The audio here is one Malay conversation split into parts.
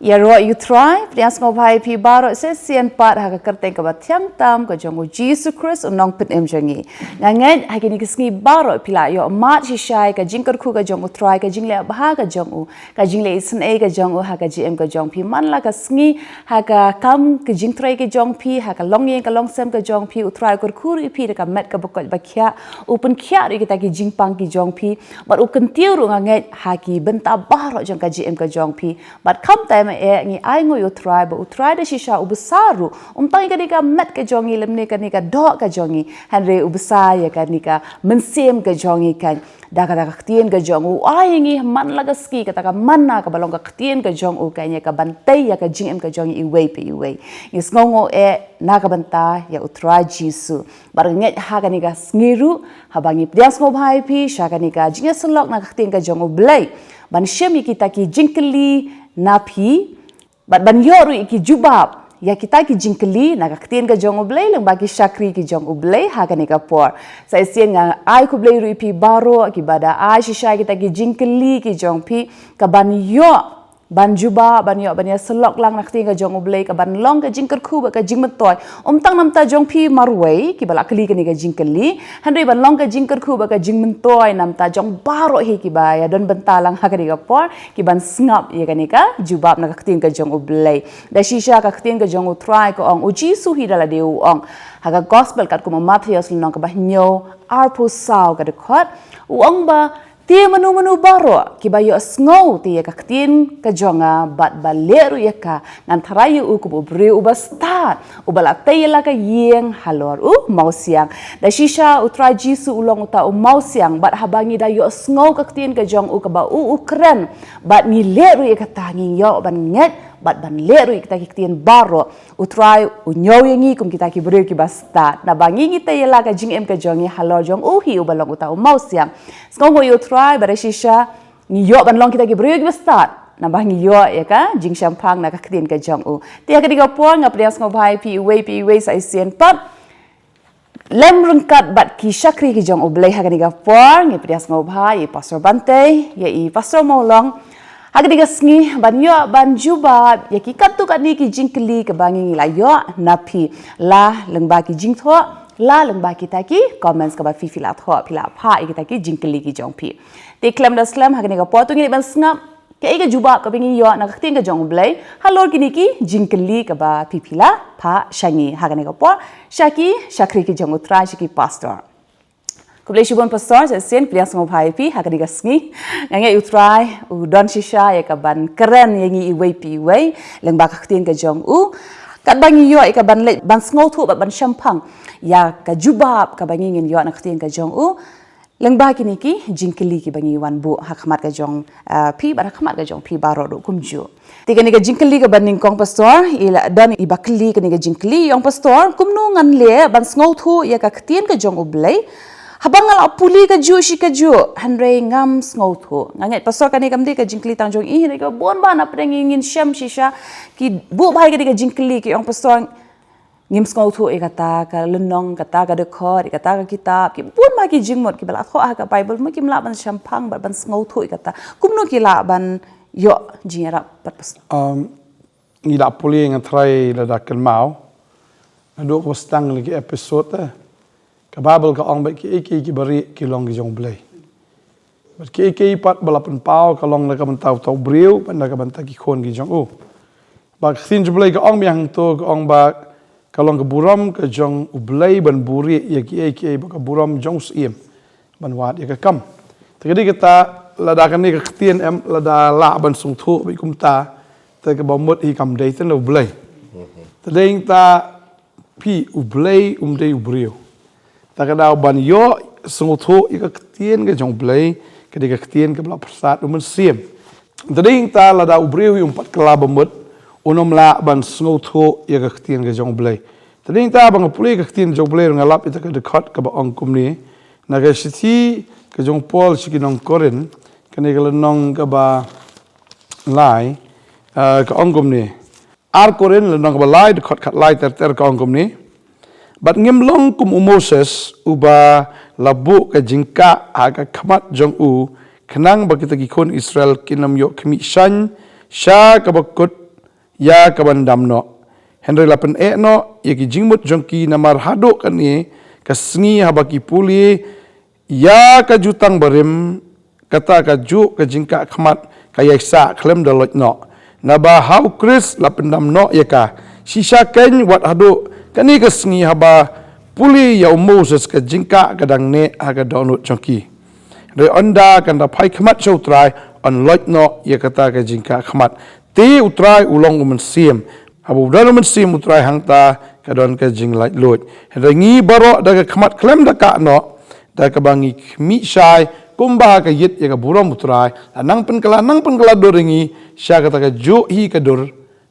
Ya ro you try prias ngo bhai phi baro se sian pat ha ka karte ka bathyam tam ka jongo Jesus Christ Nongkhryiem jangi ngangai ha ki ni kisngi baro pila yo mat Shisha ka jingkar khu ka jongo try ka jingle bha ka jongo ka jingle isn e ka jongo ha ka gm ka jong phi man la ka sngi ha ka kam ka jing try ka jong phi ha ka long yen ka long sem ka jong phi u try kur khur i phi ka met ka bokol ba khya upun khya ri ka ki jing pang ki jong phi but u kan tiu ru ngangai ha ki benta baro jong ka gm ka jong phi but kam time ngi ai ngo yo tribe utrai da Shisha ubesaru tang ka met ka jongi lemne ka ni ka do ka jongi hanre ubesa ya ka ni ka mensem ka jongi kan da ka ktien ka jongu ai ngi man laga ski ka ta manna ka balong ka ktien ka jong u ka nya ka bantai ya ka jingem ka jongi iwei pe iwei is ngongo na ka banta ya utrai jisu bar nget ha ka ni ka sngiru habangi prias ngo bhai pi sha ka ni ka jinga slok na ka ktien ka jongu blai ban shemi kita ki jinkli napi bat ban yoru iki jubab ya kita ki jingkeli na kaktien ka jong ublay lang bagi syakri ki jong ublay ha ka ni ka por sa isien nga ai ku blay ru ipi baro ki bada ai Shisha kita ki jingkeli ki jong pi ka ban yo ban juba ban yo ban ya selok lang na kaktien ka jong ublay ka ban long ka jingker khu ba ka jingmetoy tang namta jong pi marway ki bala kli ka ni ka jingkeli handai ban long ka jingker khu ba ka jingmentoy namta jong baro hi ki ba ya don bentalang ha ka ni ka por ki ban snap ya ka ni ka jubab na kaktien ka jong ublay da Shisha ka kaktien ka jong utrai ko ong uji su hi dala deu ong ha ka gospel kat ko Matthew nong ka ba nyo arpu saw ka de khot ong ba Tia menu baro kibayo sngow tia kaktien ka jonga bat baleru yaka ngan tharayu u ku bre u basta u bala tayla ka yeng halor u mausiang da Shisha utra jisu ulong uta u mausiang bat habangi da yo sngow kaktien ka jong u ka ba u ukren bat ni leru yaka tangi yo ban nget bat ban leru kita kaktien baro utrai u nyow yengi kum kita ki bre ki basta na bangi ngi tayla ka jing em ka jongi halor jong u hi u balong uta u mausiang sngow yo bara Shisha ni yo ban long kita ki brio ki start na bah ni yo ya ka jing champang na ka ktin ka jong u tia ka diga por nga prias ngo bhai pi we sa isien pat lem rungkat bat ki syakri ki jong u blai ha ka diga por ngi prias ngo bhai pastor bante ya i pastor molong ha ka diga sngi ban yo ban juba ya ki kat tu ka ni ki jing kli ka bangi la yo napi la lengba ki jing tho la lengba kita ki comments ka ba fi filat ho pila pha kita ki jingkeli ki jong pi te klam da slam ha ni ka potu ni ban snap ke ga juba ka bingi yo na ka ting ka jong blai halor ki ni ki jingkeli ka ba pi pila pha shangi ha ni ka po shaki shakri ki jong utra ki pastor kublai shibon pastor sen prias ngo bhai pi ha ni ka sngi ngai utrai u don Shisha ya ka ban keren yangi i wei pi wei lengba ka ting ka jong u kat bangi yo ka ban le ban sngow thu ban champang ya ka jubab ka bangi ngin yo na khtien ka jong u lengba ki ni ki jingkeli ki bangi wan bu ha khamat ka jong pi ba khamat ka jong pi baro do kumju tiga ni ka jingkeli ka baning kong pastor ila dan ibakli ka ni ka jingkeli yong pastor kumnu ngan le ban sngow thu ya ka khtien ka jong u blai habangal apuli ka ju shi ka ju hanre ngam sngow thu ngangai pastor ka ni kamdi ka jingkeli tang jong i ni ka bon ba na prengin shem Shisha ki bu bhai ka ni ka jingkeli ki yong pastor ngim sngow thu ikata ka lenong kata ka de khor ikata ka kitab ki pun ma ki jingmot ki bala kho ka Baibl ma ki mla ban champang ban sngow thu ikata kumno ki la ban yo jingra patpas ni la puli ngan trai la da kan mau na do ko stang li episode ka Baibl ka ong ba ki bari ki long ki jong blai but ki pat bala pen pau ka long la ka ban tau briu ban la ka ban ta ki khon ki jong u ba khin blai ka ong myang to ka ong ba kalong keburam ke jong ublai ban buri ya ki ba keburam jong siem ban wat ya ka kam jadi kita lada kan ni ka ktien em lada la ban sung thu bi kum ta te ka bomot hi kam dei ten ublai tadeng ta pi ublai dei ubrio ta ka dau ban yo sung thu ya ka ktien ke jong ublai ka di ka ktien ke bla persat siem tadeng ta lada ubrio pat kala bomot unom la ban sngow thu ya ka ktien ka jong blai tading ta bang puli ka ktien jong blai ngalap ita ka dekat ka ba ong kumni na ka siti ka jong Paul siki Nongkhryiem ka ni ka nong ka ba lai ka ong kumni ar korin nong ka ba lai dekat kat lai ter ka ong kumni bat ngim long kum Moses uba labu ka jingka ha ka khamat jong u khnang ba kita ki khon Israel kinam yo khmi shan sha ka ba kut ya kaban dam no Henry lapen no ya ki jingmut jongki namar hadok kan ni kasngi habaki puli ya ka jutang barim kata ka ju ka jingka khmat ka yaksa khlem dalot no naba how Chris lapen dam no ya ka Shisha ken wat hadok kani kasngi haba puli ya Moses ka jingka kadang ne aga donut jongki re onda kan da pai khmat chautrai on lot no ya kata ka jingka khmat ti utrai ulong sim abu dan sim utrai hangta kadon ka jing light lot re ngi baro da ka khmat klem da ka no da ka bangi mi shai kumba ka yit ya ka buram utrai nang pen kala doringi sha kata ka jo hi ka dur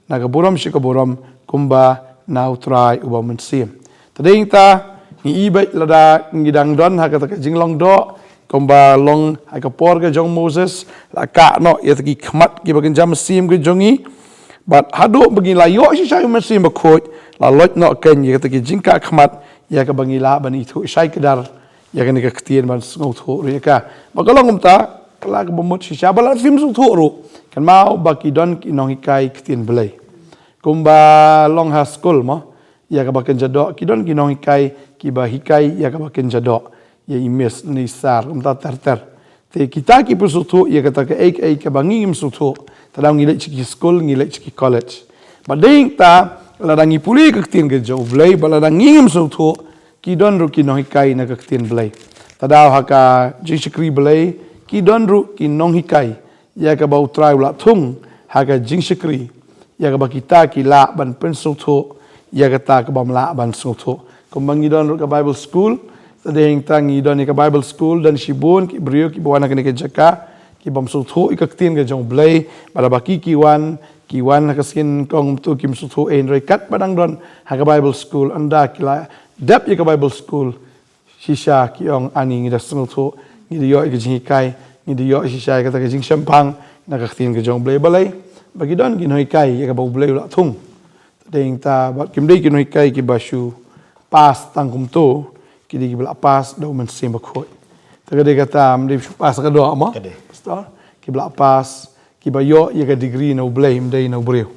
na ka buram shi ka buram kumba na utrai uba sim tading ta ni ibai lada ngidang don ha kata ka jinglong do komba long ha ka por ka jong Moses la ka no ya ki khmat ki bagen jam sim ke jongi but hado bagi la yo shi shai sim ba khoj la lot no ken ya kata ki jingka khmat ya ka bangi la bani thu shai kedar ya ka ni ka ktien ban ngau thu ri ka bagalong umta kala ka bomot shi sha bala film su thu ru kan mau baki don ki nong hikai ktien belai komba long ha school mo ya ka baken jadok ki don ki nong hikai ki ba hikai ya ka baken jadok ya imes ni sar umta ter te kita ki pusutu ya kata ka ek ka bangim sutu tadang ngile chiki school ngile chiki college bading ta ladangi puli ka ktien ke jo blai baladang ngim sutu ki don ru ki nong hikai na ka ktien blai tadaw ha ka jingshikri blai ki don ru ki nong hikai ya ka ba utrai ula thung ha ka jingshikri ya ka ba kita ki la ban pen sutu ya kata ka bam la ban sutu kumbangi don ru ka Bible school tadeng tangi don ka Bible school dan shibun ki brio ki bawana kene ke jaka ki bam suthu ikaktin ke jong blai bala baki kiwan ka skin kong tu kim suthu en roi kat padang don ha ka Bible school anda kila dep ka Bible school Shisha ki ong ani ngi da suthu ngi yo ki jing kai ngi yo Shisha ka ta ke jing champang na ka ktin ke jong blai balai bagi don ki noi kai ka ba blai la thung tadeng ta ba kim dei ki noi kai ki bashu pas tangkum tu kidi kibla pas do men sim bakoi tagade kata mdi pas ka do ama pastor kibla pas kibayo ya ka degree no blame day no breu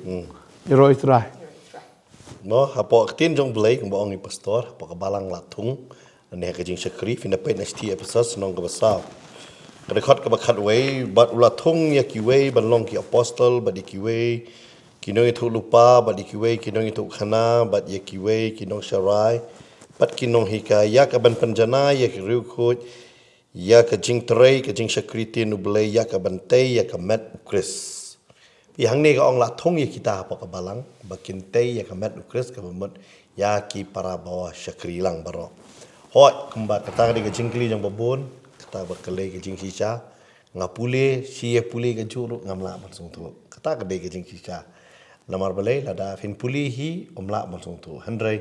iro itrai no hapo tin jong blai ko ong pastor hapo ka balang latung ne ka jing sakri fin pe st episode nong ka basa record ka bakhat we but latung ya ki we ban long ki apostle but ki we kinong itu lupa but ki we kinong itu khana but ya ki we kinong sharai pat kinong hika ya ka ban panjana ya ki riu khoj ya ka jing trei ka jing sakriti nu blai ya ka ban tei ya ka met Chris pi hang ne ka ong la thong ya kita pa ka balang bakin tei ya ka met Chris ka bamot ya ki para bawa sakri lang baro hot kumba kata ka jing kli jang babon kata ba kale ka jing Shisha ngapule si pule ka juru ngamla ban sung tu kata ka de ka jing Shisha lamar balai lada fin puli hi omla ban sung tu handrai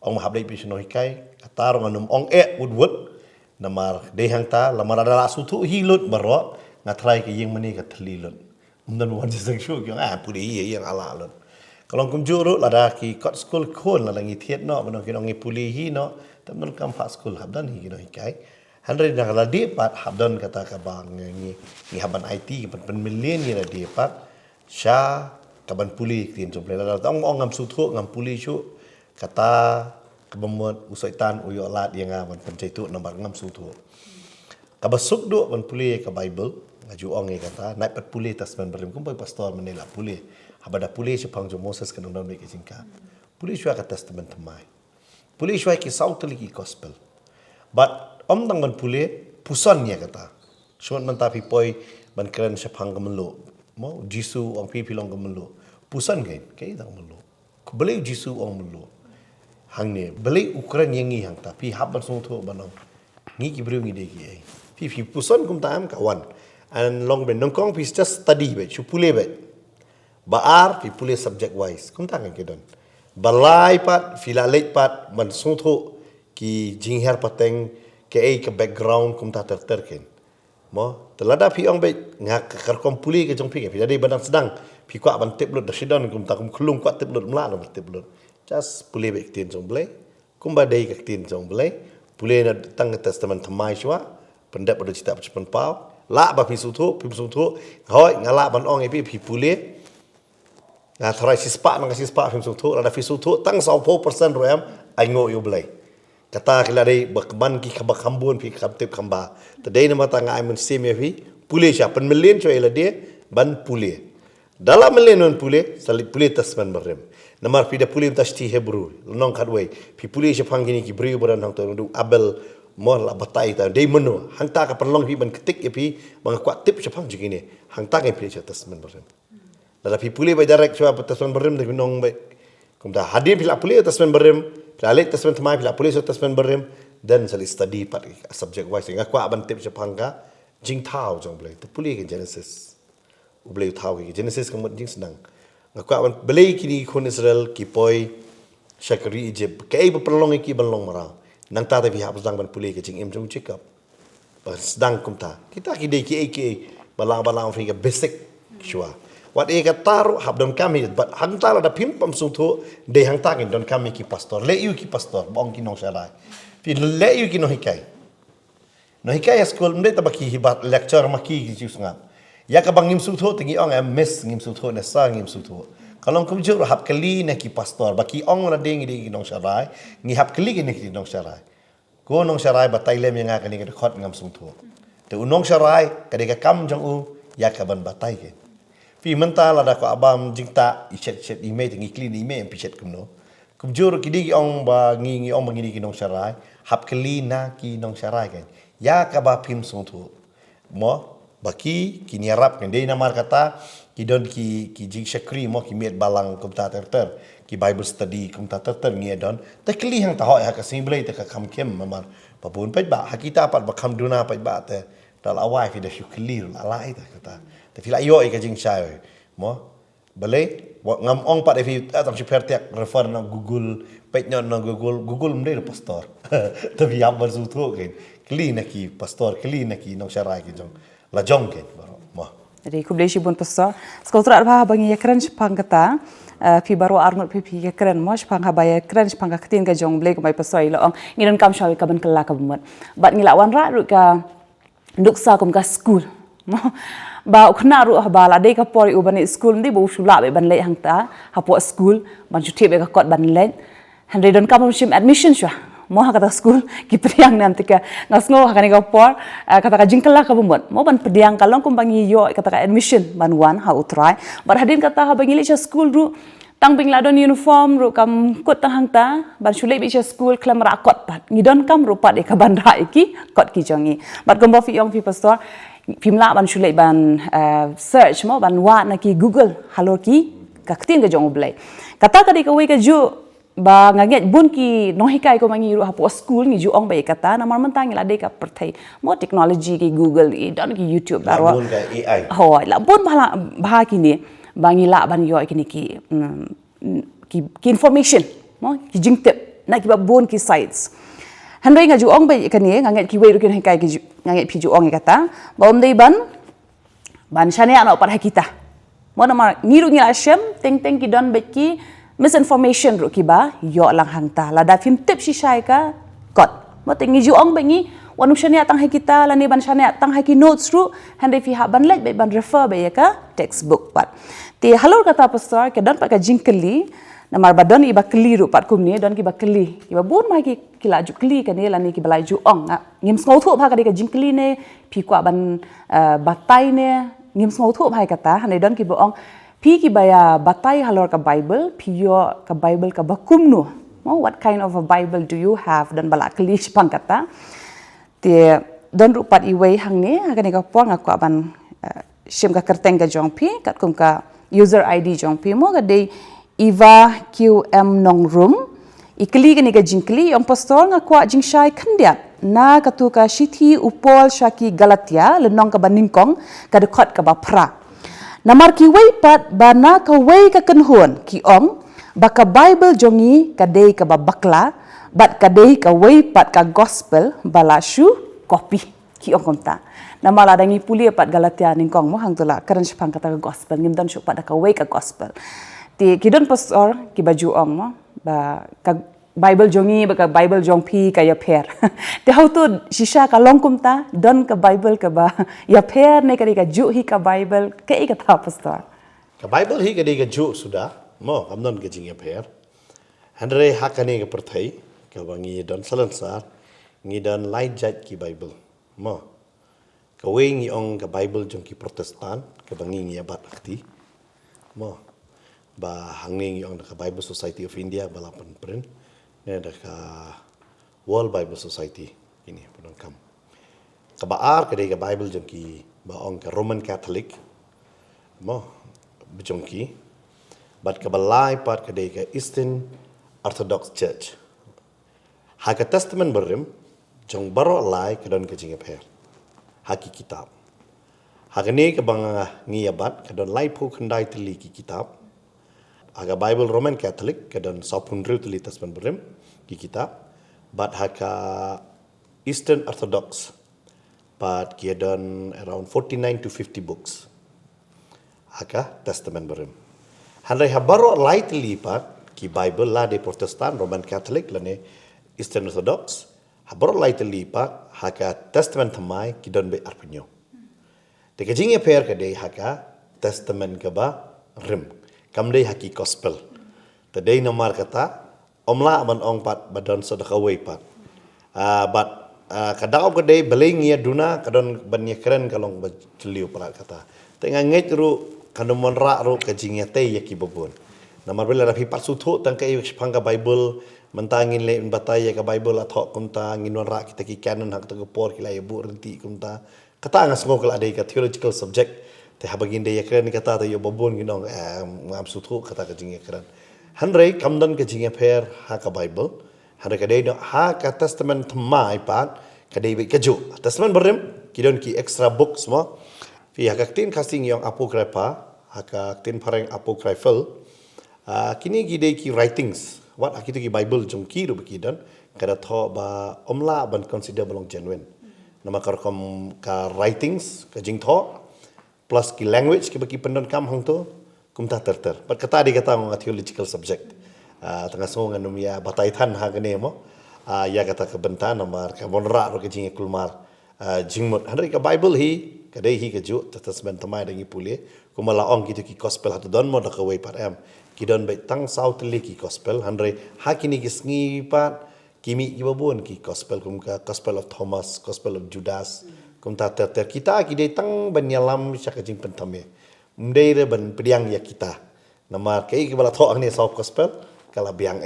ong mahablai pisno hikai atar nganum ong wood namar dehang ta lamar ada sutu hilut baro ngatrai ke yeng mani ka thlilun umdan wan jisang shu kyang puli hi yang ala lut kalong kum juru lada ki kot school khon la langi thiet no mano ki ong puli hi no tamnon kam fa school habdan hi no hikai handre na la de pat habdan kata ka bang ni haban IT pen million ni la de pat sha kaban puli tin jomple la ong ngam sutu ngam puli shu kata kebemut usaitan uyo alat yang aman pencaitu nomor ngam sutu kabasuk do ban puli ka Baibl ngaju ong kata naik pat puli tasman berim kumpai pastor menela puli habada puli sepang jo Moses kan don me jingka puli shwa ka testament mai puli shwa ki sautli ki gospel but dang ban puli puson ya kata shon man tapi poi ban keren sepang kamelo mo jisu ong pi pilong kamelo puson kai dang melo kubeli jisu ong melo hang ne beli ukuran yang ngi hang tapi haban sung thu banong ngi ki bru ngi de ki ai pi puson kum tam kawan and long ben nong kong pi just study be chu pule be baar pi pule subject wise kum ta ke don balai pat filalek pat man sung thu ki jing her pateng ke ai ke background kum ta ter ken mo telada pi ong be ngak kar kom pule ke jong pi ke pi jadi badang sedang pi kwa ban tip lut da sidon kum ta kum khulung kwa tip lut mla no tip lut just pule be tin jong blai kumba dei ka tin jong blai pule na tang testament thamai shwa pendap pada cita pen pau la ba pi su thu hoi ngala ban ong pi pule Nga try si spa nang si spa film sung thu ada fi sung thu tang 20% roem ai ngo yo blai. Kata kila dei bakban ki khabak khambun fi khabtip khamba. Tadai nama tanga ai mun sim fi pule sha pen million cho ela dia ban pule. Dalam million non pule salit pule tasman barem. Namar fi da pule tasti hebru nong khadway fi pule sha phangini ki bri baran hang to du abel mo la batai ta dei meno hang ta ka perlong fi ban ketik ya fi bang kwat tip sha phang jigini hang ta ka pule sha tasman barem. Dalam pi pulih by direct so tasman berem dari nong by kumta hadir pila pulih tasman berem lalik tasman tmai pila pulih so tasman berem dan sali study pat subject wise ngak kwa ban tip japanga jing tau jong blai tu pulih ke Genesis ublai tau ke Genesis kamut jing senang ngak kwa ban belai kini kon Israel ki poi syakri Egypt kai perlong ki balong marang nang ta tapi hab sedang ban pulih ke jing em jong check up sedang kumta kita ki dei ki balang fi basic syua Wat eka taruh hab don kami, but hang tala da pim pam sung tu de hang tagin don kami ki pastor, le you ki pastor, bong ki nong sarai. Pi le you ki no hikai. No hikai school mde tabaki hibat lecture maki ki sungat. Ya ka bang ngim sung tu tingi ong am miss ngim sung tu na sa ngim sung tu. Kalau kum jur hab kali na ki pastor, baki ong na ding di ki nong sarai, ngi hab kali ki ki nong sarai. Ko nong sarai ba tailem yang ka ni ka khot ngam sung tu. Te unong sarai ka de ka kam jong u ya ka ban batai ke. Pi mental ada ko abam jingta ichet email tingi clean email yang pichet kumno kumjur kidi ong ba ngi ong bangi ki nong sarai hap kli na ki nong sarai kan ya ka ba pim sung tu mo baki ki nyarap kan dei namar kata ki don ki jing syakri mo ki met balang kumta ter ki Bible study kumta ter ngi don ta kli hang ta ho ya ka simblai ta ka kham kem mamar babun paj ba hakita pat ba kham duna paj ba te dal awai fi da syuklir alai ta kata tapi lah yo ika jing chai mo balai ngam ong pat fi atang supertek refer na Google page na Google mde pastor tapi am bersu tu kan kli na ki pastor kli na ki nong syarai ki jong la jong kan mo Jadi kublesi bun pastor skotra ba bangi yakran pang kata pi baru arnut pi yakran mo pang ha bay yakran pang ka tin ka jong blek mai pastor ilo ong ngidan kam shawi ka ban kala ka bumot bat ngila wan ra ru ka nduksa kum ka school ba khna ru bala dei ka pori u ban school ndi bo shula be ban le hang ta ha po school ban chuthi be ka kot ban le handre don kam shim admission shwa mo ha kata school ki priang nam tika ngasngo ha kani ka por kata ka jingkala ka bumot mo ban priang kalong kum bangi yo kata ka admission ban wan ha utrai bar hadin kata ha bangi le school ru tang bing ladon uniform ru kam kot tang hang ta ban shule bi school klam ra kot pat ngidon kam ru pat e ka ban ra ki kot ki jongi bat gombo fi yong fi pastor Pimla ban shulai ban search mo ban wa na ki Google halo ki kaktin ka jong blai kata ka di ka we ka ju ba ngaget bun ki no hikai ko mangi ru hapo school ni ju ong bai kata na mar mentang la de ka perthai mo technology ki Google i don ki YouTube la bun ka AI ho la bun bha ki ni bangi la ban yo ki ni ki information mo ki jingtep na ki ba bun ki sites Handai nga juong bai kani nganget ki weru kin kai ki nganget pi juong kata bom dei ban shane ana par hakita mona mar niru ngi ashem teng ki don bet ki misinformation ru ki ba yo lang hang ta la da film tip Shisha ka kot mo teng ngi juong bai ngi wanu shane tang hakita la ni ban shane tang haki notes ru handai fi ha ban let bai ban refer bai ka textbook pat ti halor kata pastor ke don pa ka jingkeli namar badon iba keliru pat kumni don ki ba keli iba bun mai ki kilaju keli kan ni lani ki balai ju ong ngim ngau thu pha ka ka jingkeli ne pi kwa ban batai ne ngim ngau thu phai kata hanai don ki bo ong pi ki baya batai halor ka Bible pi yo ka Bible ka bakumnu what kind of a Bible do you have don bala keli pang kata ti don ru pat iwei hang ni ka ni ka por nga kwa ban shim ka kerteng ka jong pi kat kum ka user ID jong pi mo ka dei Iva QM Nongkhryiem ikli gani ka jingkli yang pastor nga kwa jingshai khandia na katu ka shithi upol shaki Galatia lenong ka baningkong ka dekhot ka bapra namar ki wei pat bana ka wei ka kanhon ki ong baka Bible jongi ka dei ka bakla bat ka dei ka wei pat ka gospel balashu copy ki ong konta namala dangi puli pat Galatia ningkong mo hangtula karan shpang kata ka gospel ngimdan shu pat ka wei ka gospel ti kidon pastor ki baju ong mo ba ka Bible jongi ba ka Bible jong pi ka ya pher te how to Shisha ka longkum ta don ka Bible ka ba ya pher ne ka ju hi ka Bible ke ka ta pastor Ka Bible hi ka dei ka ju sudah. Mo amnon ka jing per. Handre hakane ka perthai ka bangi don salansar ngi don light jat ki Bible. Mo ka we ngi ong ka Bible jong ki Protestan ka bangi ngi abat akti. Mo ba hangning yung ka Bible Society of India balapan pren ne da ka World Bible Society ini punon kam ka baar ka ka Bible jongki ba ong ka Roman Catholic mo bejongki bat ka balai pat ka ka Eastern Orthodox Church ha ka testament berim jong baro lai ka don ka jinga per haki kitab ha ka ne ka bang ngiabat ka don lai pu khandai tili ki kitab aga Bible Roman Catholic kadon 10 tili tasman berim ki kitab but haka Eastern Orthodox but kiadon around 49 to 50 books haka testament berim handai habaro lightly pat ki Bible la de Protestan Roman Catholic lane Eastern Orthodox habaro lightly pat haka testament thamai kidon be arpenyo de kajing per ka de haka testament ka ba rim kamdei haki gospel. Tadei nomar kata, omla man ong pat badon sodakaway pat. But kadang kadai beling ya duna kadon banyak keren kalong bajliu palat kata. Tengah ngej ru kanomon ra ru kajingnya tei yaki babun. Nomar bela rapi pat suthu tang kai pangka Bible mentangin le batai ya ka Bible athok kunta nginwan ra kita ki canon hak tegopor kila ya bu renti kunta. Kata ngas ngokal adai ka theological subject te habagin de yakran kata ta yo babon ginong ngam suthu kata ka jing yakran hanrei kamdan ka jing per ha ka Bible hanrei ka de ha ka testament mai pat ka de ka ju testament berem kidon ki extra books mo fi ha ka tin casting yang apocrypha ha ka tin pareng apocryphal kini gi de ki writings what akitu ki Bible jong ki ru kidan kada tho ba omla ban consider belong genuine nama karkom ka writings ka jing tho plus ki language ki baki pendon kam hang tu kumta terter but kata di kata ngong theological subject tengah songan numia batai than ha gane mo ya kata ke bentan nomor ka bonra ro ke jing kulmar jingmut handri ka Bible hi ka dei hi ka ju testament tamai dangi pule kumala ong ki gospel hatu don mo da ka wei par am ki don be tang south li ki gospel handri ha kini ki sngi pat kimi ibabun ki gospel kum ka gospel of Thomas gospel of Judas kumta ter kita ki tang banyalam syaka jing pentame mdei re ban pediang ya kita namar kai ki bala tho ang ni south gospel kala biang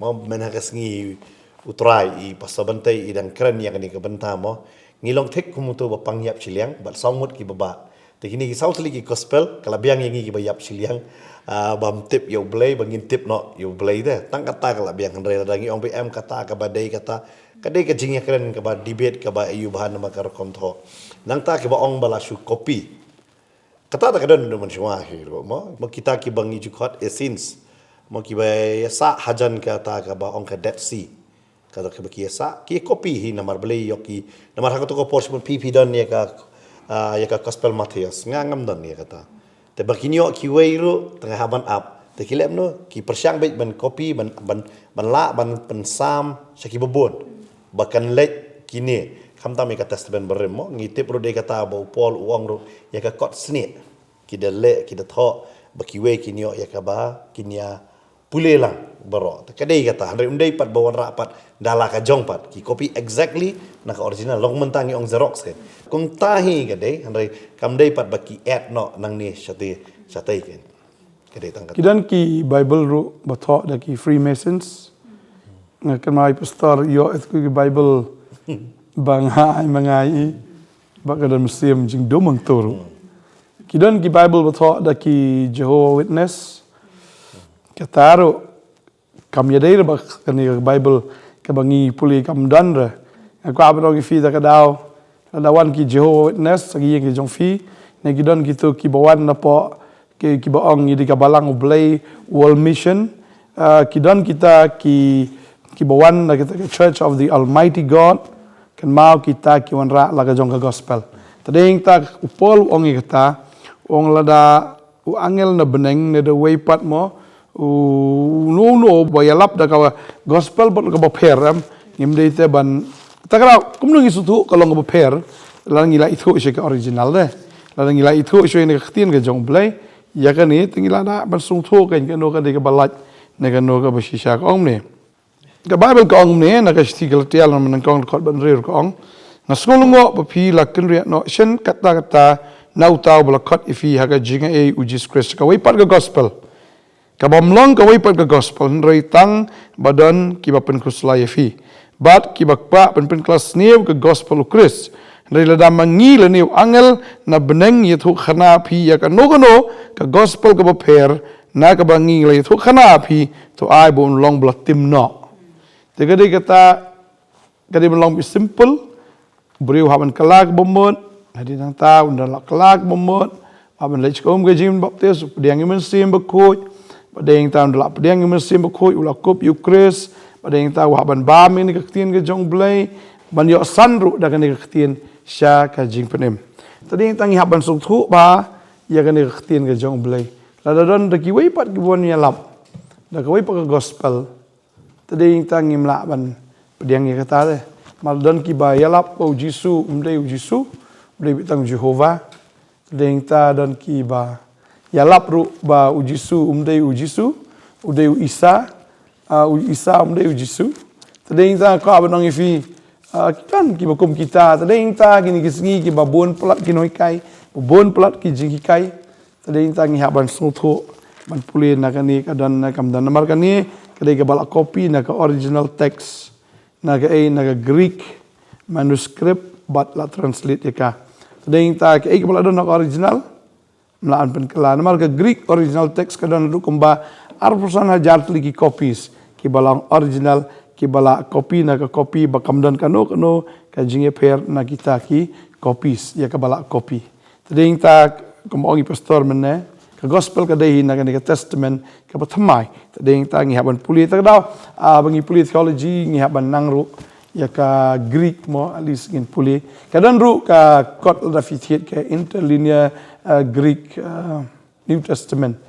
mo men ha kasngi utrai I pasabantai I dan keren yang ni ke bentamo ngilong tek kumutu bapang yap Shillong bat songmut ki baba tekini ki south li ki gospel kala biang yang ki bayap Shillong bam tip yo blay bangin tip no yo blay de tang kata kala biang andre dangi ong pm kata ka badai kata kadai ka jingya keren ka ba debate ka ba ayubahan na makarkom tho nang ta ki ba ong bala shu copy kata ta kadon no man shwa hero mo kita ki bangi jukot essence mo ki ba sa hajan ka ta ka ba ong ka Dead Sea kata ka ba ki sa ki copy hi namar blay yo ki namar ha to ko portion pp don ya ka gospel Matthias ngangam don ya kata te bakinyo ki weiru tengah haban up te kilem no ki persyang bet ban copy ban la ban pensam syaki bebon bahkan lek kini kamta mi kata testament berem mo ngitip ro de kata ba Paul uang ro ya ka kot snit kida le kida tho bakiwe kinyo ya ka ba kinya pulelang baro kadai kata andre undai pat bawon rapat dala ka jong pat ki copy exactly na ka original long mentangi ong xerox kan kum tahi kadai andre kamdai pat baki add no nang ni syate kan kadai tang kata Kidan ki Bible ru batho da ki Freemasons ngakan mai pastor yo etku ki Bible bangai mangai bagadan museum jing domang turu kidan ki Bible batho da ki Jehovah Witness kataru kam yadeir ba kani Bible ka bangi puli kam danra aku abro ki fi da kadau dawan ki Jehovah Witness sagi ki jong fi ne kidan gitu ki bawan na po ki baong di kabalang ublay world mission kidan kita ki bawan na kita Church of the Almighty God kan mau kita ki wanra laga jong ka gospel tadeng tak upol ong kita ong lada u angel na beneng ne the way pat mo no bayalap da ka gospel bot ka baperam ngimde te ban takra kumno ngisutu kalau ka baper lang ila itu she ka original de lang ila itu she ne khtin ka jong blay ya kan ni tinggal ada bersung tu kan kan no kan dia balat nak no kan bersisha kong ni ke Bible kong ni nak stigal tial nak kong kot ban rir kong na sungulungo papi la kan ria no shen kata nau tau bala kot ifi haga jinga ujis Christ ka wai pat ka gospel ka bomlong ka wai pat ka gospel nrai tang badan ki ba pen kuslai fi bat ki bakpa pen kelas new ka gospel Christ Rila da mangi la niu angel na beneng yitu khana pi ya ka no ka gospel ka baper na ka bangi la yitu khana pi to ai bon long bla tim no. Te ka di long bi simple beriu haban kalak bomot hadi nang ta unda la kalak bomot haban lech kom ga jim baptis pediang imen sim bakoj padeng ta unda la pediang imen sim bakoj ula kop ukris padeng ta haban bam ni ka tien ga jong blai ban yo sanru da ka ni ka tien Sha ka jing penem. Tadi tangi haban sung thu ba ya kan tien ke jong blai. La don da ki wei pat ki bon ya lap. Da ka wei pa gospel. Tadi tangi mla ban pediang ya kata de. Mal don ki ba ya lap o Jisu umdai Jisu, umdai bitang Jehovah. Tadi ta don ki ba ya lap ru ba Jisu umdai Jisu, umdai Isa, Isa umdai Jisu. Tadi ta ka ban ngi kan ki bakum kita tadeng ta kini kisngi ki babon plat ki noikai babon plat ki jingikai tadeng ta ngi haban suthu ban pulin na kani kadan na kam dan namar kani kadai ka bala copy na ka original text na ka Greek manuscript but la translate ka tadeng ta ka bala don na original mlaan pen kala namar ka Greek original text kadan du kumba 1000 ki copies ki balang original ki bala kopi na ka kopi bakamdan kano ka jinge per na kita ki copies ya ka bala kopi tading ta kumongi pastor menne ka gospel ka dai na ka testament ka pathamai tading ta ngi haban puli ta daw bangi puli theology ngi haban nangru ya ka Greek mo alis ngin puli kadan ru ka kot da fitiet ka interlinear Greek New Testament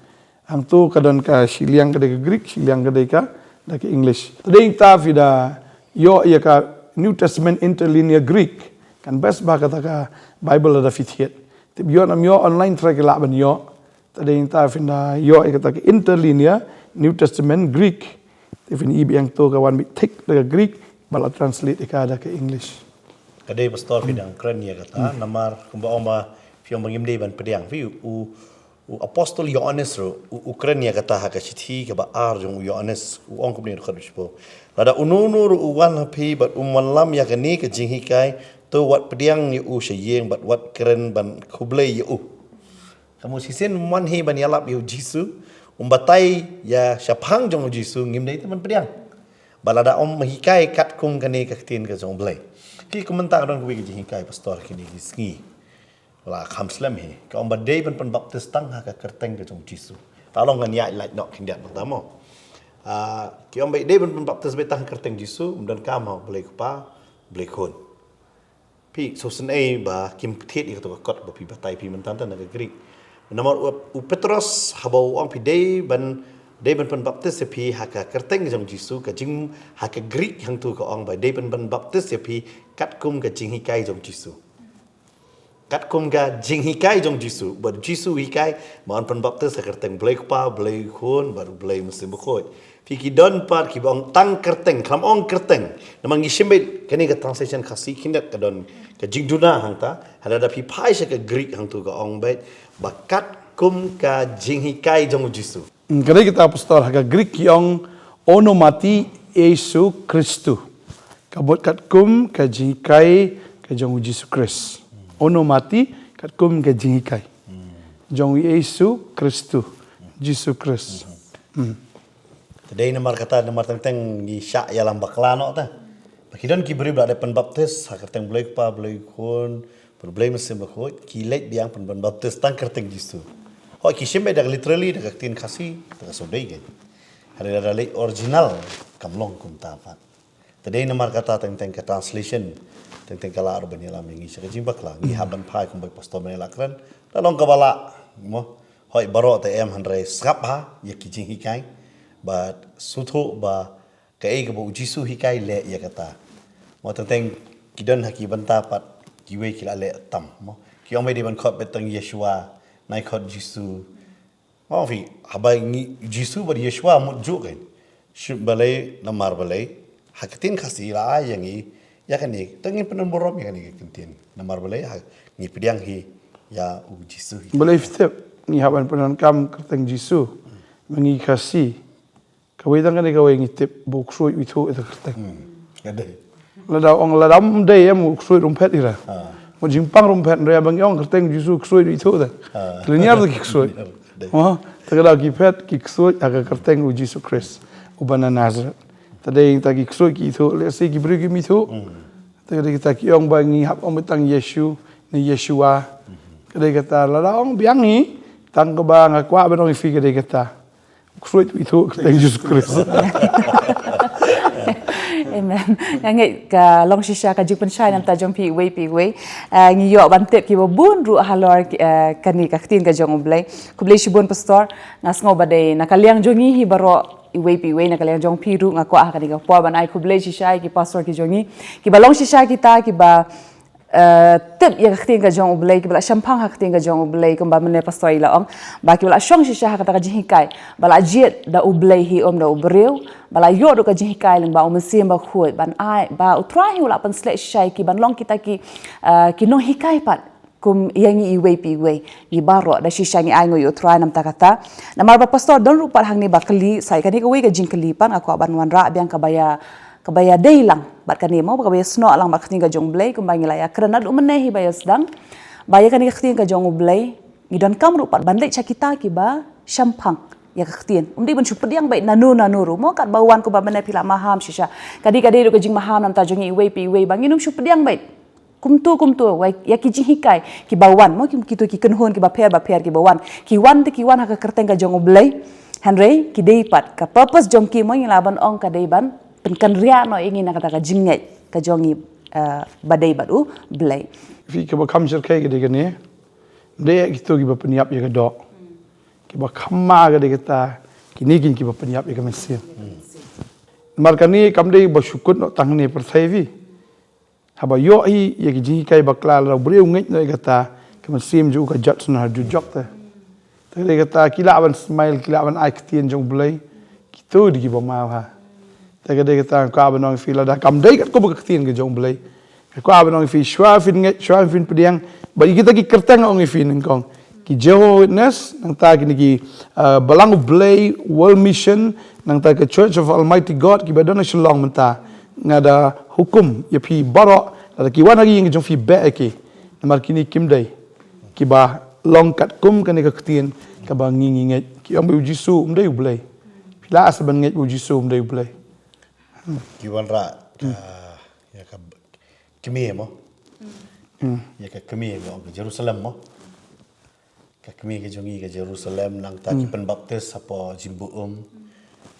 ang tu kadan ka Shillong ka Greek Shillong ka da ke English. Tading ta vida yo ya ka New Testament interlinear Greek kan best ba kata ka Bible da fitiet. Tip yo nam yo online track la ban yo. Tading ta vida yo ya kata ka interlinear New Testament Greek. Tip ni ibi yang to ka wan bit thick da Greek bala translate ka da ke English. Kadai pastor fidang keren ya kata namar kumba oma fiong bangimdei ban pediang fi u apostol Yohanes ro Ukraina kata ha ka chithi ka ba ar jong Yohanes u ong kumni khad bispo lada ununu ru wan hapi bat lam ya kani ka jinghi kai to wat pediang ni u sheyeng bat wat keren ban khublei u kamu sisen man he ban yalap yu Jisu batai ya syapang jong Jisu ngimdei teman pediang balada om hikai kat kum kani ka tin ka jong blai ki komentar don kuwi ka jinghi kai pastor kini ski la kham slam he ka om badai ban baptis tang ha ka kerteng ke jong Jisu talong ngan ya like nok kindiat pertama ki om badai ban baptis betang kerteng Jisu dan kam ha boleh pa boleh kon pi so sen ba kim thiet i to kot ba pi batai pi man tan tan ka Greek nomor u Petros habau om pi dai ban baptis pi ha ka kerteng jong Jisu ka jing ha ka Greek hang tu ka ong ba dai ban baptis pi kat kum ka jing hikai jong Jisu kat kum ga jing hikai jong Jisu bar Jisu hikai man pen baptis sa kerteng blai pa blai khon bar blai musim khoi fi ki don par ki bong tang kerteng klam ong kerteng namang gishimbe kani ka translation khasi kindat ka don ka jing duna hang ta hala da pi pai sa ka Greek hang tu ka ong bet ba kat kum ka jing hikai jong Jisu Kadai kita pastor ha ka Greek yang onomati Yesu Kristu kabot kat kum ka jingkai ka jong Jisu Christ onomati kat kum ka jingkai jong Yesu Kristu Jisu Christ Today namar kata namar tentang di syak yalam baklano ta. Pakidon ki beri berada pen baptis ha kerteng blai pa blai kon problem mesim bakoi ki let biang pen baptis tang kerteng Jisu. Ho ki shembe dak literally dak tin khasi dak sodai ke. Hari ada le original kamlong kum ta fa. Today namar kata tentang ke translation tentang kala urban yalam ngi syak jimbak la ngi haban pai kum bai pastor menela kran dalong kabala mo hoi baro te em handre skap ha ya ki jing hikai but suthu ba kai ke bu Jisu hikai le ya kata mo tentang kidon haki banta pat kiwe kila le tam mo ki ong mai di ban khot betang Yeshua nai khot Jisu mau fi habai ni Jisu bar Yeshua mutjuk kan shub balai namar balai hakitin khasi la yang i ya kan ni tengin penan borom ya kan ni kentin namar balai ni pediang hi ya Jisu Boleh step ni haban penan kam kerteng Jisu mengi kasih kawai tang kan kawai ngitip buksui itu kerteng ada lada ong ladam day ya buksui rumpet ira mo jimpang rumpet ria bang ong kerteng Jisu ksui itu dah linear tu ksui oh tagada gipet ksui aga kerteng Jisu Christ ubana Nazareth tadi tagi ksui ki itu lesi gibri gi mitu tagada kita ki ong bangi hap ong betang Yesu ni Yeshua kada kata lada ong biangi tang ke bang akwa benong ifi kada kata ksui itu kerteng Yesus Christ Amen. Ngai ka long shisha ka jupen shai nam ta jong pi wei ngi yo ban tep ki bo bun ru halor kani ka tin ka jong blai ku blai shibun pastor ngas ngo badai na kaliang jongi hi baro i wei na kaliang jong pi ru nga ko ka ni ka po ban ai ku blai shisha ki pastor ki jongi ki ba long shisha ki ta ki ba tip ya ka tin ka jong blai ki bala champagne ka tin ka jong blai kum ba mene pastor ila ong ba ki bala shong shisha ka ta ka jihi kai bala jet da u blai hi om da u breu bala yo do ka jihi kai lang ba um sim ba khoi ban ai ba utrai ula pan slek shai ki ban long kita ki no hikai pat kum yang i wei i baro da shisha ngi ai ngo yo utrai nam ta kata namar ba pastor don ru pat hang ni ba kali sai ka ni ka wei ka jing kali pan aku ban wan ra biang kabaya day lang bat kani mau kabaya sno lang bat kini ka jong blai kum bangi la ya kerana du menehi baya sedang baya kani ka kini ka jong blai i don kam ru pat bandai cakita ki ba champagne ya kaktian umdi ban chupa diang bai nanu ru mo kat bawan ko ba mena pila maham shisha kadi do ka jing maham nam ta jongi wei banginum chupa diang bai kumtu wai ya ki jing hikai ki bawan mo ki to ki kenhon ki ba per ki bawan ki wan ha ka kerteng ka jong blai Henry ki dei pat ka purpose jong ki mo laban ong ka dei ban penkan ria no ingin nak kata ka jingai ka jongi badai badu blai fi ke ba kam kai ke de ne de gitu ki ba peniap ya ke dok ki ba khamma ke de kata kini kin ki ba peniap ya ke mesin mar kani kam de ba syukut no tang ne persaivi haba yo i ya ki ji kai ba kla la breu ngai no kata ke mesin ju ka jat sun har ju jok ta de kata kila ban smile kila ban ai ktien jong blai ki tu di ki ba ma ha ta ke de kata ka ba no fi la da kam de ko ba ktien ke jong blai ko aba nong fi shwa fin pediang ba kita ki kertang ong fi ningkong ki Jehovah Witness nang ta ki balang blay world mission nang ta ke Church of Almighty God ki badona Shillong menta ngada hukum ya fi baro da ki wana gi jong fi be ki namar kini kim dai ki ba long kat kum kan ka ktien ka ba ngi ngai ki ong bu Jisu dai blay pila asaban ngai bu Jisu dai blay ki wan ra ya ka kemie mo ya ka kemie mo ke Jerusalem mo ka kemie ke jongi ke Jerusalem nang ta ki pen baptis apa jimbu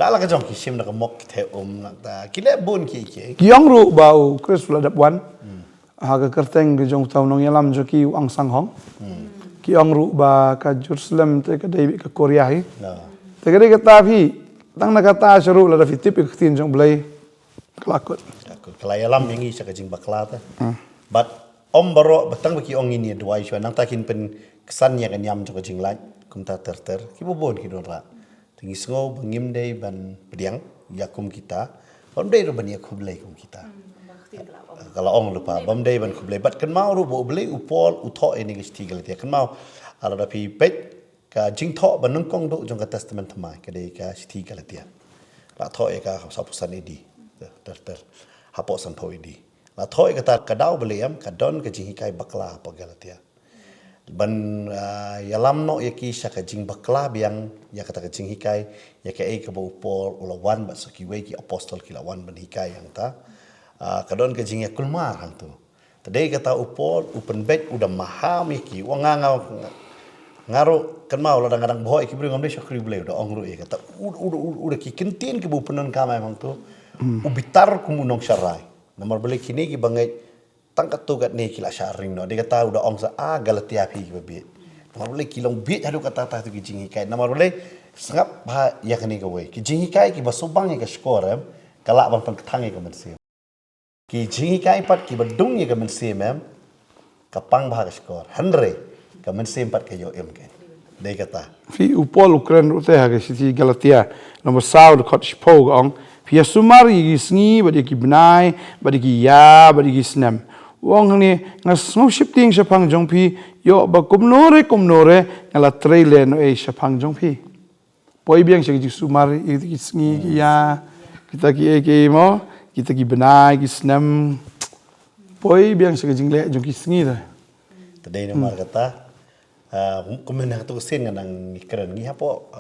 la ka jong ki sim na ka mok the nang ta ki le bun ki Kiong ru bau Chris la dap wan ha ka kerteng ke jong tau nong yalam jo ki ang sang hong Kiong ru ba ka Jerusalem te ka dei ka Korea hi te ka dei ka ta phi tang na ka ta shuru la da fi tip ka tin jong blai klakut kalaya lam yang isa ka jing bakla ta but om baro batang baki ong ini dua isu nang takin pen kesan ya kan yam jo ka jing lai kum ta ter ki bobon ki don ra tingi sngo bangim dei ban pediang yakum kita om dei ro ban yakum lei kum kita kalau ong lupa bam dei ban kublei bat kan mau ru bo blei upol utho ini ke stigal dia kan mau ala da pi pet ka jing tho ban nung kong do jong ka testament thmai ka dei ka stigal dia la tho e ka sa pusan edi ter hapo san thoi di la thoi kata kadau beliam kadon ke jing kai bakla apa galatia ban yalam no yaki saka jing bakla biang ya kata ke jing hikai ya ke e ke bo pol ulawan ba saki we ki apostol ki lawan ban hikai yang ta kadon ke jing yakul mar hang tu tadai kata upol upen bet udah maham yaki wanganga ngaro kan mau ladang-ladang boy ki bring omde syakri bele udah ongru e kata udah ki kentin ke bu penan kamai hang tu ubitar kumunong syarai nomor beli kini ki bangai tangkat tu kat ni kila syaring no dia kata udah ong sa galatia pi ki babi nomor beli kilong bit hadu kata ta tu ki jingi kai nomor beli sengap ba ya kini ka we ki jingi kai ki basubang ka skor kalak bang pan ketang ka mensim ki jingi kai pat ki badung ka mensim kapang ba ka skor henry ka mensim pat ka yo em ke dei kata fi upol Ukraine ute ha ke si Galatia nomor sau de khot spog ong fi sumari gi sngi badi ki bnai badi ki ya badi ki snem wong ni ngas ngau shifting shapang jong pi yo ba kumnore ngala trailer no e shapang jong pi poi biang shi sumari ki sngi ki ya kita ki e ke mo kita ki bnai ki snem poi biang shi jingle jong ki sngi da tadei na mar kata kumena tu sen nang keren ni hapo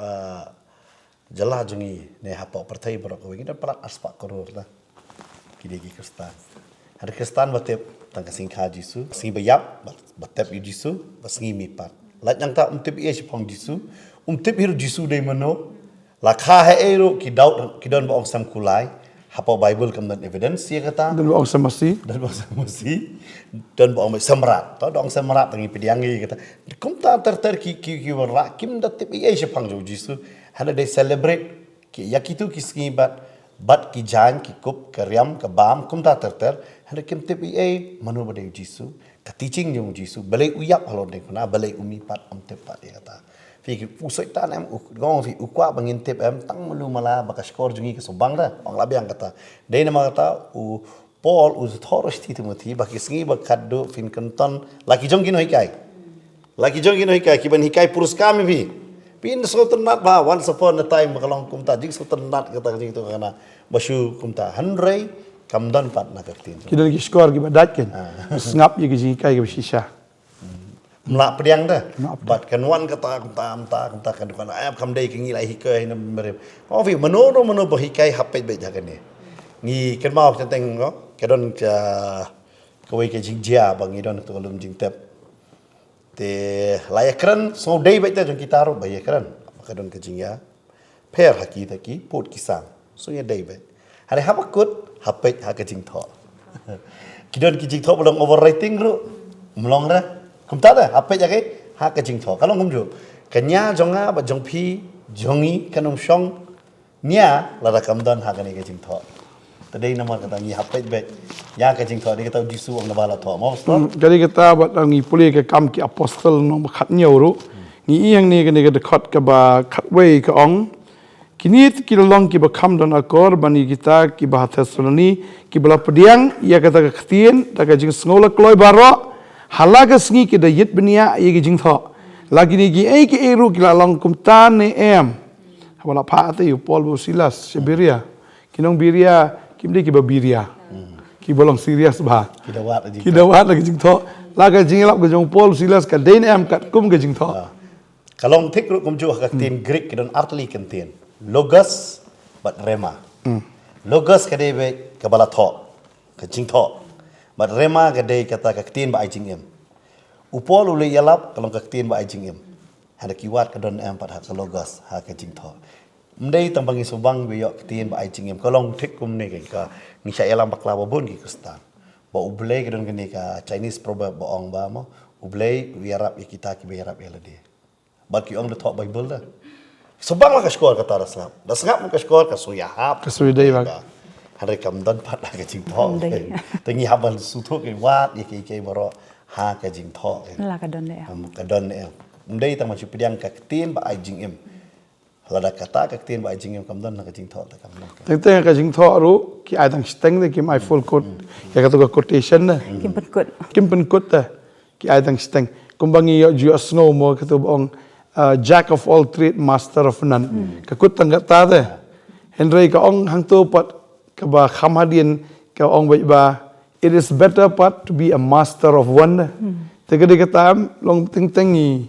jala jungi ne hapo partai borok wingi dan parak aspak koror lah kide ki kristan ada kristan batep tang kasing kha jisu singi bayap batep yu jisu basingi mi pat lat yang ta umtip ye sipong jisu umtip hiru jisu dei mano la kha he ero ki daud ki don ba ong sam kulai hapo Baibl kam dan evidence ye kata dan ong samasi dan bahasa musi dan bawa semrat to dong semrat tangi pediangi kata kum ta ter ki wara kim da tip ye sepang jo jisu hana they celebrate ki yakitu ki bat ki jan ki kup karyam ka bam kum ta ter hana kim tip ye manu bade jisu ka teaching jo jisu balai uyap halon de na balai umi pat am tip pat ye kata fi ki pusoi tan em gong fi ukwa bangin tip em tang melu mala baka skor jungi ke sobang da ong labiang kata dei nama kata Paul uz thoros ti Timothy baki sngi bakat do fin kanton laki jong gino hikai ki ban hikai puruskami bi pin so ternat ba once upon a time bakalong kumta jing so ternat kata jing tu kana basu kumta hanrei kamdan pat na kaktin kidan ki skor ki badat ken ngap ye ki jing kai ki shisha mla pediang dah bat kan wan kata kumta kan kana ayam kamdei ki ngilai hikai na merem oh vi mano ba hikai hapet be jagan ni ni kan mau tentang no kedon ka kawai ke jingjia bang idon tu lum jingtep te layakran so dei baita jong kita ro bayakran kedon ke jingya per haki taki pot kisang so ya dei bai hari hapakut hapet ha ke jingtho kidon ki jingtho belum overrating ro mlong ra kumta da hapet ya ke ha ke jingtho kalong kumju kanya jonga ba jongpi jongi kanong shong nya la kamdan ha ke jingtho tadei nama kata ni hapet bet ya ka jing tho ni kata jisu ang nabala tho mo stop jadi kita bat ngi puli ke kam ki apostle no khat nyawru ni yang ni ke dekat ke ba khatwei ke ong kini ki long ki ba kham don akor bani kita ki ba Thessaloni ki bala pediang ya kata ke khtien ta ka jing sngola kloi baro halaga sngi ki da yit benia ye ki jing tho lagi ni ki ei ki eru ki la long kum ta ne em wala pha te yu Paul bu Silas Siberia kinong Biria kim dei ki babiria ki bolong serius ba ki dawat lagi jing tho la ka jing lap ka jong Paul Silas ka dein em kat kum ka jing tho kalong thik ru kum ju ka tin Greek kidon artli kan tin logos bat rema logos ka dei be ka bala tho ka jing tho bat rema ka dei kata ka tin ba ai jing em upol ule yalap kalong ka tin ba ai jing em hada kiwat ka don em pat ha ka logos ha ka jing tho mdei tambangi subang biyok tien ba ai cingem kolong thik kum ne ka ni sha yalam bakla ba bun ki kristan ba ublei gedon gani ka Chinese proverb ba ong ba mo ublei wiarap kita ki wiarap elade ba ki ong de thok Bible da subang la ka skor ka tarasap da sngap ka skor ka suya hap ka suy dei ba hare kam dan pat la ka jing thok tengi habal su thok ki wat ye ki baro ha ka jing thok la ka don le ka don ne mdei tang ma chu pidiang ka tien ba ai jing em lada kata ka tin ba jing em kam don na ka jing tho ta kam teng ka jing tho ru ki ai dang steng de ki my full code ya ka to ka quotation na kim pen kut ta ki ai dang steng kumbangi yo ju snow mo ka to bong jack of all trade master of none ka kut tang ta de henry ka ong hang to pat ka ba kham hadien ka ong ba it is better pat to be a master of one te ka de ka tam long teng ni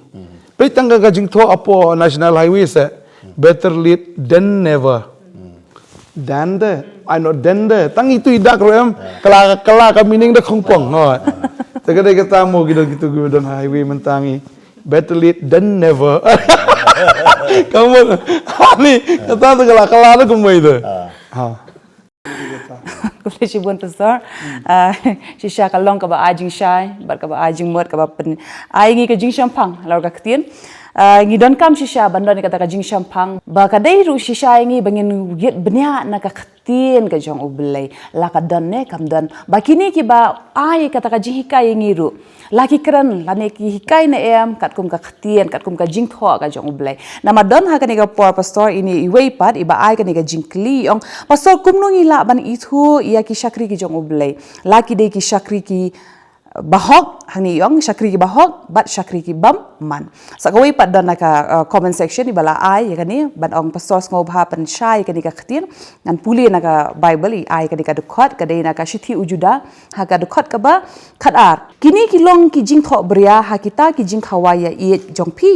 pe tang ka jing tho apo national highway se better late than never. Dan de, I know dan de. Tang itu idak ro em. Kala ka meaning de khongpong no. Tegade kata mo gitu don highway mentangi. Better late than never. Kamu ni kata tu kala de kumai de. Ha. Kuli cibun pastor, Shisha kalong kaba ajing shai, bar kaba ajing mot kaba pen, ai ngi ka jing champang, lalu ka ketien, ngidon kam shisha bandon kata ka jing shampang ba kadai ru shisha ngi bangin yet benya na ka khatien ka jong ublei la ka don ne kam don ba kini ki ba ai kata ka jing hikai ngi ru la ki kran la ne ki hikai ne em kat kum ka khatien kat kum ka jing tho ka jong ublei na ma don ha ka ni ka por pastor ini iwei pat iba ai ka ni ka jing kli ong pastor kum no ngi la ban i thu ia ki shakri ki jong ublei la ki de ki shakri ki bahok hani yong shakri ki bahok bat shakri ki bam man sakawai pat dan naka comment section ibala ai yakani ban ong pastor ngob ha pan shai kani ka khatir nan puli naka bible ai kani ka dukhot kadai naka shithi ujuda ha ka dukhot ka ba khatar kini ki long ki jing tho bria ha kita ki jing khawaya i jongpi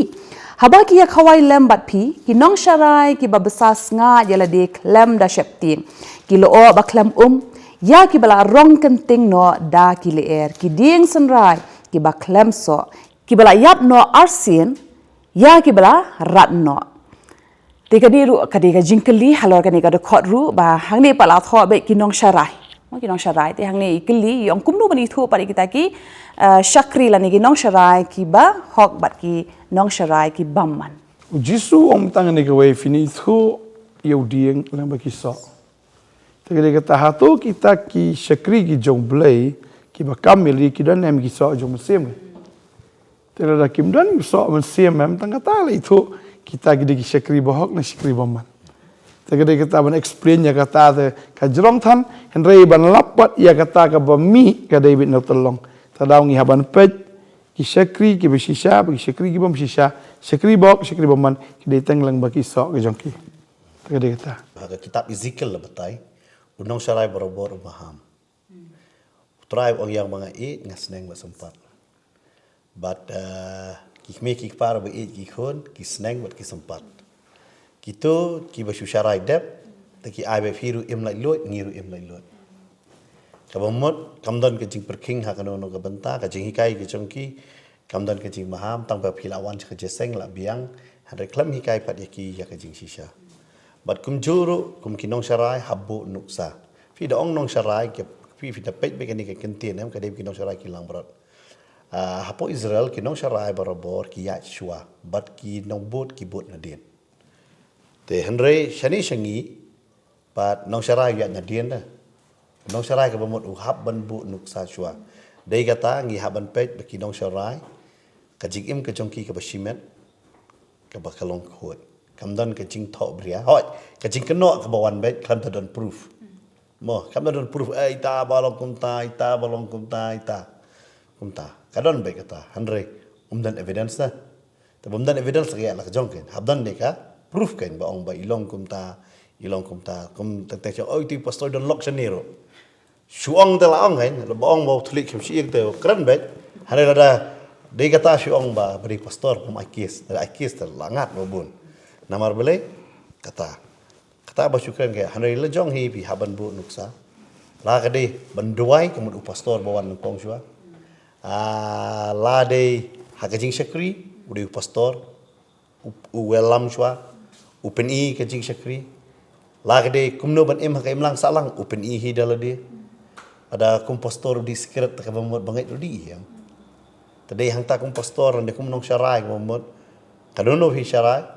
haba ki ya khawai lem bat phi ki nong sharai ki babasas nga yala de klem da shepti ki lo ba klem ya ki bala rong kenting no da ki leer ki ding senrai ki ba klem so ki bala yap no arsin ya ki bala rat no te ka diru ka de ka jingkeli halor ka ni ka de khot ru ba hang ne pala tho be ki nong sharai mo ki nong sharai te hang ne ikli yong kumnu bani thu pari kita ki shakri la ni ki nong sharai ki ba hok bat ki nong sharai ki bamman Jisu tang ni ka we fini thu yau dieng lang ba ki so Tegale kata hatu kita ki syakri ki jong blay ki bakam mili ki dan em ki so jong mesim. Tegale kim dan so mesim em tang kata itu kita ki syakri bahok na syakri baman. Tegale kata ban explain ya kata te ka jrong than henrei ban lapat ya kata ka bami ka David no tolong. Tadaw ngi haban pej ki syakri ki Shisha ki syakri ki bam Shisha syakri bahok syakri baman ki deteng lang baki so ka jong ki. Tegale kata. Kitab Ezekiel la batai. Unong sarai barobor ubaham. Try ang yang mga ngas neng masempat. But kikme kikpar ba kikon kisneng bat kisempat. Kito ki basu sarai dep taki ai ba firu im lai lot ngiru im lai lot. Kabamot kamdan ke jing perking hakano no kabanta ka jing hikai ke chongki kamdan ke jing maham tang ba philawan ke jeseng la biang han reklam hikai pat yaki ya ke jing Shisha. But kum juru kum kinong sarai habu nuksa. Fi da ong nong sarai ke fi da pet be kani ke kentin em kadai kinong sarai kilang berat. Hapo Israel kinong sarai barabor ki ya shua but ki nong bot ki bot nadien. Te henry shani shangi but nong sarai ya nadien da. Nong sarai ke bamot uhab ban bu nuksa shua. Dai kata ngi haban pet be kinong sarai ka jigim ke jongki ke bashimet ke bakalong khot. Kamdan ke jing tho bria hoi ke jing keno ke bawan bet kan ta don proof mo kam don proof ita balong kumta ita balong kumta ita kumta kadon be kata hanre dan evidence na ta dan evidence ya la jong ken habdan ne ka proof ken ba ong ba ilong kumta kum ta te oi ti pastor don lok chanero suong ta la ong hen lo ba ong ba thulik khim si ek te kran bet hare la de kata suong ba beri pastor kum akis ta langat mo bun Namar boleh kata basyukan ke hanai lejong hi pi haban bu nuksa la kade banduai kemud pastor bawan nongkong shua la de hakajing syakri udah pastor uwelam shua upen i kajing syakri la kade kumno ban em hakai mlang salang upen i hi dalade ada kum pastor di sekret ka bamot bangai di ya tadi hang ta kum pastor ande kum nong syarai bamot kadono hi syarai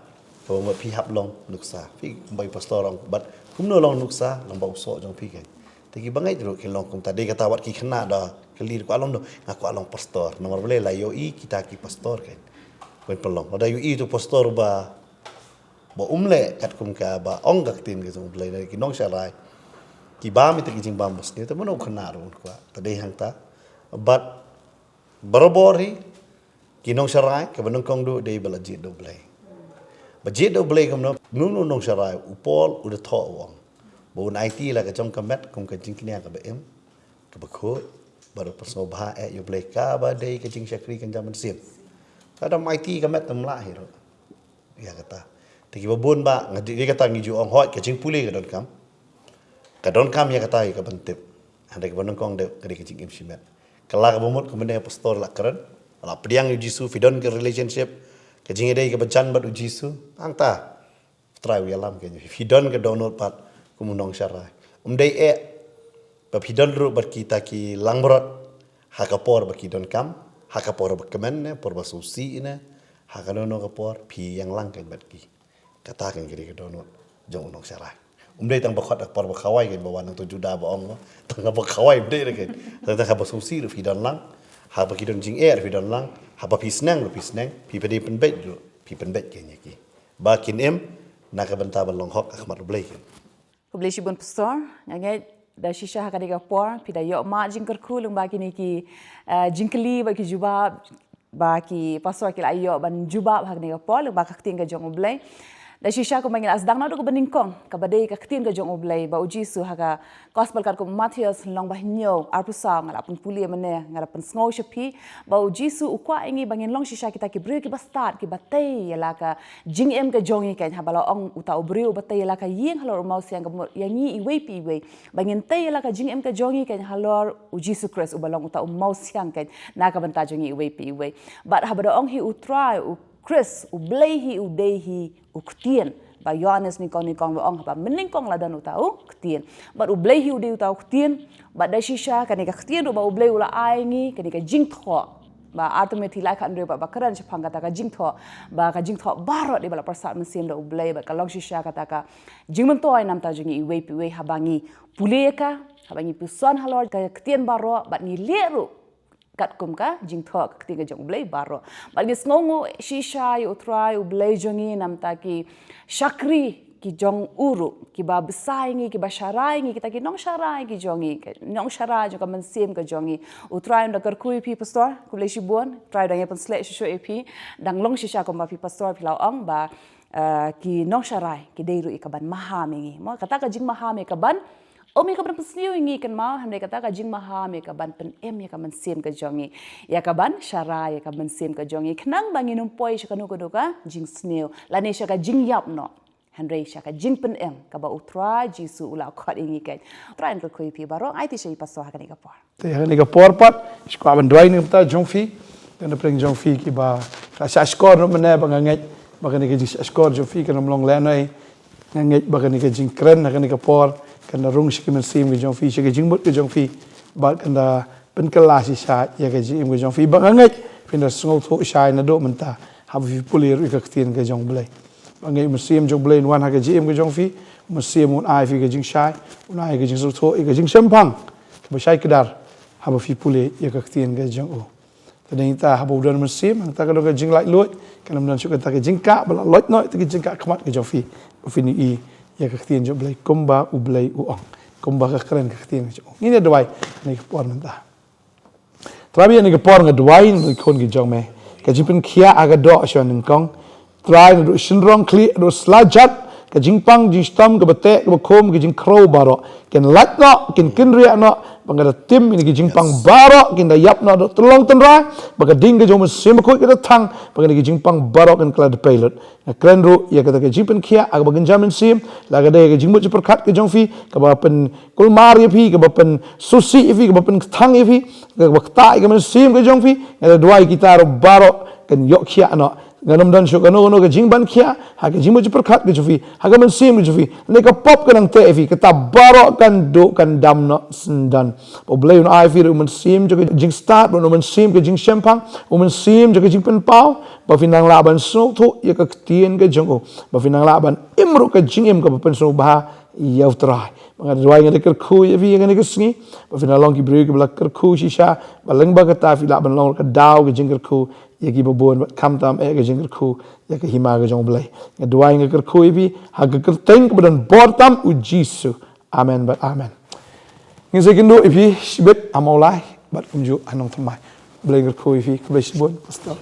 Kau pi hap long nuksa, pi kumbai pastor long, but kumno long nuksa, long bau sok jong pi kan. Tapi bangai jeruk kilong kum tadi kata wat ki kena dah kelir ku along do, ngaku along pastor. Nomor boleh lah yoi kita ki pastor kan. Kau pelong. Ada yoi tu pastor ba umle kat kum ka ba ong gak tin ke jong boleh dari ki nong syarai. Ki ba mi ki jing bam bos ni, tapi mana kena ru ku. Tadi hang ta, but barobori ki nong syarai ke benongkong do dei balajit do boleh. Bajit do boleh kamno nunu nong sarai upol udah tho wong bon IT la ka jong kamet kum ka jing knia ka bem ka bakho baru personal bha yo boleh Kaba dei ka jing syakri kan zaman sim kada IT kamet tam la hero ya kata tiki babon ba ngadi dia kata ngi ju ong hoi ka jing puli ka don kam ya kata ka bantip hande ka bonong kong de ka jing im simet kala ka bomot ka benda pastor la keren la pediang yu jisu fidon ke relationship Kajing ada ke bacan bat ujisu, angta try we alam kenya. Hidon ke download pat kumunong syarai. Day bab hidon ru bat kita ki langbrot hakapor bat hidon kam, hakapor bat kemen ne, por basusi ne, Hakano no kapor pi yang lang kan batki. Katakan kiri ke donut jong nong sarai. Umdai tang bakot akpor bakawai kan bawa nang tu juda baong no. Tang bakawai umdai kan. Tang haba susi fi don lang. Haba ki don jing air fi don lang. Haba pi snang pi pedi pen bet jo pi pen bet kan yaki. Bakin nak benta balong hok akmat blai kan. Publish bun pastor, ngai da shisha hakade ka por, pida yo ma jingkar kulung baki ni ki jingkeli baki jubab baki pastor ki ayo ban jubab hakade ka por, lung baka kting ka jong oblay. Da shisha ko mangil asdang na do ko beningkong, kabade ka kting ka jong oblay ba uji su haka gospel kar ko Matthias long ba hinyo arpusa ngala pun puli mane ngala pun sngo shapi ba uji su ukwa ingi bangin long shisha kita ki bre ki bastat ki batay yala ka jing em ka jongi kan habala ong uta obre batay yala ka ying halor mau siang ka yangi iwe pi iwe bangin tay yala ka jing em ka jongi kan halor uji su Christ ubalong uta mau siang kan na ka banta jongi iwe pi iwe but habada ong hi utrai Chris ublehi udehi uktien ba Yohanes ni kong ba ong ba meningkong la dan utau ktien ba ublehi udehi utau ktien ba da shisha kan ka ktien ba ublehi ula aingi kan ka jingtho ba ultimately like andre ba karan chapang kata ka jingtho ba ka jingtho baro di bala persat mesim da ublehi ba kalong shisha kata ka jingmen toy nam ta jungi iwe piwe habangi puleka habangi pusan halor ka ktien baro ba ni leru kat kum ka jing thok ktinga jong blai baro bagi sngongo shisha yu try u blai jongi nam ta ki shakri ki jong uru ki ba besaingi ki ba sharai kita ki nong sharai ki jongi nong sharai jo ka mensim ka jongi u try nda kar kui pi pastor ku le shi bon try da yapan sle sho ep dang long shisha ko ma pi pastor pi ong ba ki nong sharai ki deiru ikaban mahamingi mo kata ka jing mahami ka ban Omi ka ban pesniu ingi kan mau handai kata ka jing maha me ka ban pen em ya ka mensim ka jongi ya ka ban syara ya ka mensim ka jongi kenang bangin umpoi sya kanu kudu ka jing sniu lani sya ka jing yap no handai sya ka jing pen em ka ba utra jisu ula khot ingi kan train ka koi pi baro ai ti sya paso ha ka ni ka por te ha ni ka por pat skwa ban dwai ni ta jong fi kan preng jong fi ki ba ka sya skor no mena ba ngai ba kan ni ka jing skor jong fi kan long le nai ngai ba kan ni ka jing kren ha kan ni ka por kan rung shi men sim ge jong fi shi ge jing mut ge jong fi ba kan da pen kala si sha ya ge jing ge jong fi ba ngai pin da sngo tho sha na do man ta ha fi pulir ge ktien ge jong blai ba ngai men sim jong blai wan ha ge jing ge jong fi men sim un ai fi ge jing sha un ai ge jing so tho ge jing sem phang ba shai kedar ha fi pulir ye ge ktien ge jong o ta ding ta ha bo don men sim ta ka do ge jing lai lot kan men su ka ta ge jing ka ba lot noi ta ge jing ka khmat ge jong fi ni i ya ka ktien jo blai kumba u blai u ong kumba ka kren ka ktien jo ni ne dwai ni ka por menta trabi ni ka por nga dwai ni kon gi jong me ka jipin khia aga do sho ning kong try do shinrong kli do slajat ka jingpang jistam ka bate ka khom ki jing khro baro ken lat no ken ria no bangada tim ni ki jingpang baro ken da yap no do tolong tenra baga ding ka jom sim ko ka thang baga ki jingpang baro ken klad pilot na kren ru ya ka jipin khia aga bagan jamin sim la ga de ka jingmu per khat ka jong fi ka ba pen kulmar ye fi ka ba pen susi fi ka ba pen thang ye fi ka ba ta ka men sim ka jong fi na dwai kita ro baro ken yok khia no ganam dan sho kano ka jing ban khia ha ka jingmu per khat ka jofi ha ka men sim jofi le ka pop ka nang te fi ka ta baro kan do kan dam no dan po blai un ai fi men sim jo ka jing start no men sim ka jing champang men sim jo ka jing pen pau ba finang la ban so tho ye ka tien ka jong o ba finang la ban imru ka jing em ka pen so ba yaw trai mga dwai nga ker khu ye vi nga ni sngi ba finang long ki break ba ker khu shisha ba leng ba ka ta fi la ban long ka daw ka jing ker khu ye ki bo bon kam tam e ka jing ker khu ye ka hima ka jong blai nga dwai nga ker khu ye vi ha ka ker teng ba dan bor tam u jisu amen but amen ngi se kindo ipi shibet amolai bat kunju anong thamai blai ker khu ye vi ka blai shibon pastor